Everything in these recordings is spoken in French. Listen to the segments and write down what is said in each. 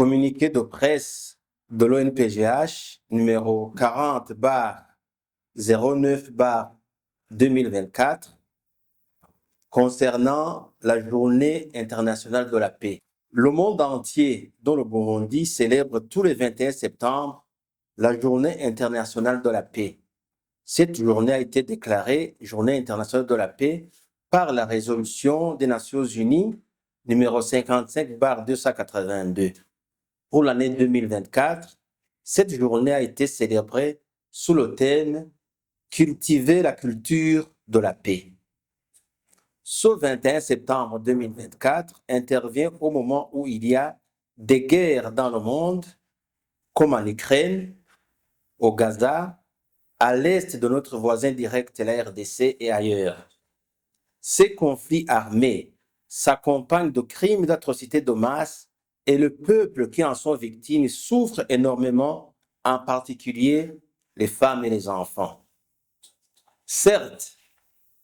Communiqué de presse de l'ONPGH numéro 40-09-2024 concernant la Journée internationale de la paix. Le monde entier, dont le Burundi, célèbre tous les 21 septembre la Journée internationale de la paix. Cette journée a été déclarée Journée internationale de la paix par la résolution des Nations Unies numéro 55/282. Pour l'année 2024, cette journée a été célébrée sous le thème « Cultiver la culture de la paix ». Ce 21 septembre 2024 intervient au moment où il y a des guerres dans le monde, comme en Ukraine, au Gaza, à l'est de notre voisin direct, la RDC, et ailleurs. Ces conflits armés s'accompagnent de crimes d'atrocités de masse et le peuple qui en sont victimes souffre énormément, en particulier les femmes et les enfants. Certes,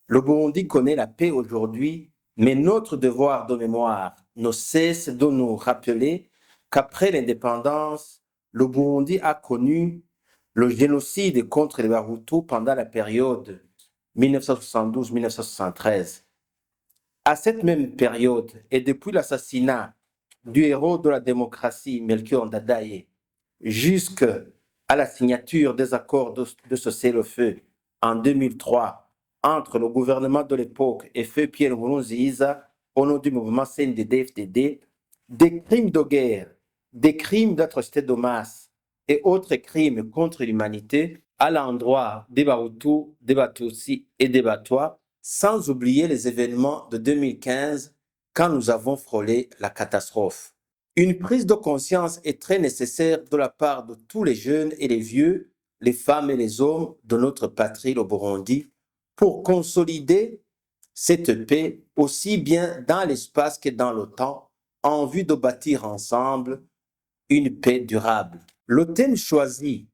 le Burundi connaît la paix aujourd'hui, mais notre devoir de mémoire ne cesse de nous rappeler qu'après l'indépendance, le Burundi a connu le génocide contre les Bahutus pendant la période 1972-1973. À cette même période, et depuis l'assassinat du héros de la démocratie, Melchior Ndadaye, jusqu'à la signature des accords de cessez-le-feu en 2003 entre le gouvernement de l'époque et feu Pierre Nkurunziza au nom du mouvement CNDD-FDD, des crimes de guerre, des crimes d'atrocité de masse et autres crimes contre l'humanité à l'endroit des Bahutus, des Batutsis et des Batwa, sans oublier les événements de 2015 quand nous avons frôlé la catastrophe. Une prise de conscience est très nécessaire de la part de tous les jeunes et les vieux, les femmes et les hommes de notre patrie, le Burundi, pour consolider cette paix aussi bien dans l'espace que dans le temps, en vue de bâtir ensemble une paix durable. Le thème choisi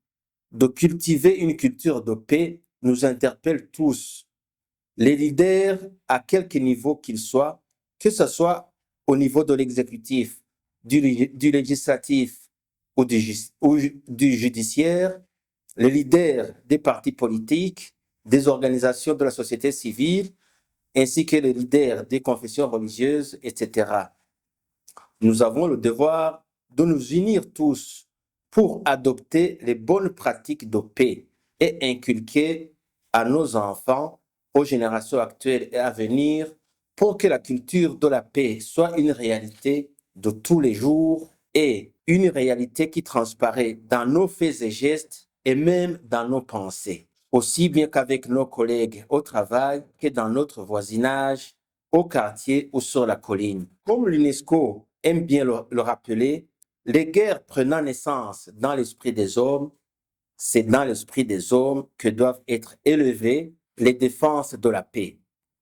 de cultiver une culture de paix nous interpelle tous. Les leaders, à quelque niveau qu'ils soient, que ce soit au niveau de l'exécutif, du législatif ou du judiciaire, les leaders des partis politiques, des organisations de la société civile, ainsi que les leaders des confessions religieuses, etc. Nous avons le devoir de nous unir tous pour adopter les bonnes pratiques de paix et inculquer à nos enfants, aux générations actuelles et à venir, pour que la culture de la paix soit une réalité de tous les jours et une réalité qui transparaît dans nos faits et gestes et même dans nos pensées, aussi bien qu'avec nos collègues au travail que dans notre voisinage, au quartier ou sur la colline. Comme l'UNESCO aime bien le rappeler, les guerres prenant naissance dans l'esprit des hommes, c'est dans l'esprit des hommes que doivent être élevées les défenses de la paix.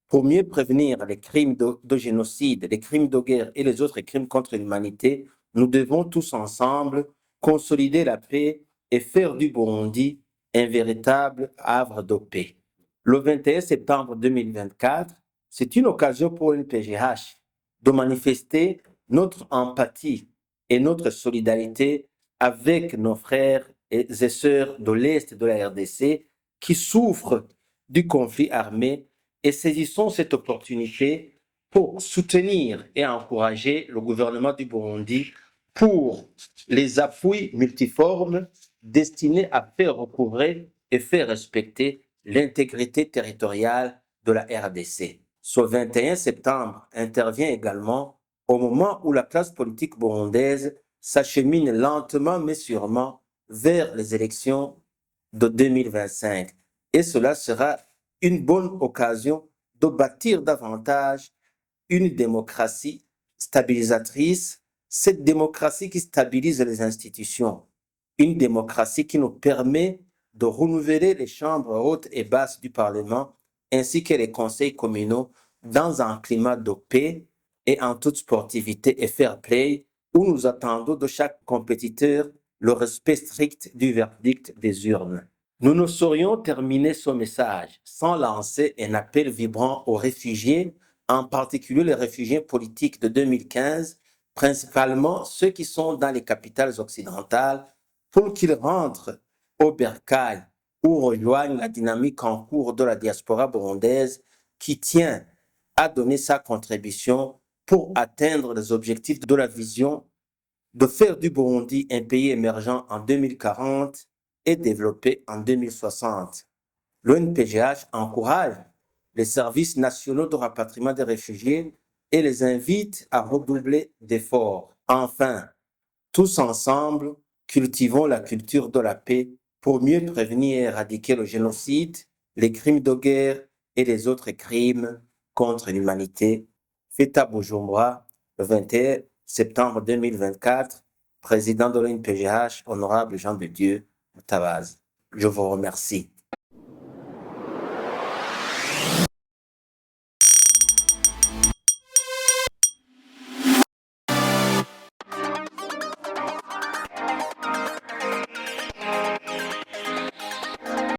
Pour mieux prévenir les crimes de génocide, les crimes de guerre et les autres crimes contre l'humanité, nous devons tous ensemble consolider la paix et faire du Burundi un véritable havre de paix. Le 21 septembre 2024, c'est une occasion pour l'UNPGH de manifester notre empathie et notre solidarité avec nos frères et sœurs de l'Est de la RDC qui souffrent du conflit armé et saisissons cette opportunité pour soutenir et encourager le gouvernement du Burundi pour les appuis multiformes destinés à faire recouvrer et faire respecter l'intégrité territoriale de la RDC. Ce 21 septembre intervient également au moment où la classe politique burundaise s'achemine lentement mais sûrement vers les élections de 2025. Et cela sera une bonne occasion de bâtir davantage une démocratie stabilisatrice, cette démocratie qui stabilise les institutions, une démocratie qui nous permet de renouveler les chambres hautes et basses du Parlement ainsi que les conseils communaux dans un climat de paix et en toute sportivité et fair play où nous attendons de chaque compétiteur le respect strict du verdict des urnes. Nous ne saurions terminer ce message sans lancer un appel vibrant aux réfugiés, en particulier les réfugiés politiques de 2015 principalement ceux qui sont dans les capitales occidentales, pour qu'ils rentrent au bercail ou rejoignent la dynamique en cours de la diaspora burundaise qui tient à donner sa contribution pour atteindre les objectifs de la vision de faire du Burundi un pays émergent en 2040 et développé en 2060. L'ONPGH encourage les services nationaux de rapatriement des réfugiés et les invite à redoubler d'efforts. Enfin, tous ensemble, cultivons la culture de la paix pour mieux prévenir et éradiquer le génocide, les crimes de guerre et les autres crimes contre l'humanité. Fait à Bujumbura, le 21 septembre 2024, président de l'ONPGH, honorable Jean de Dieu Mutabazi. Je vous remercie.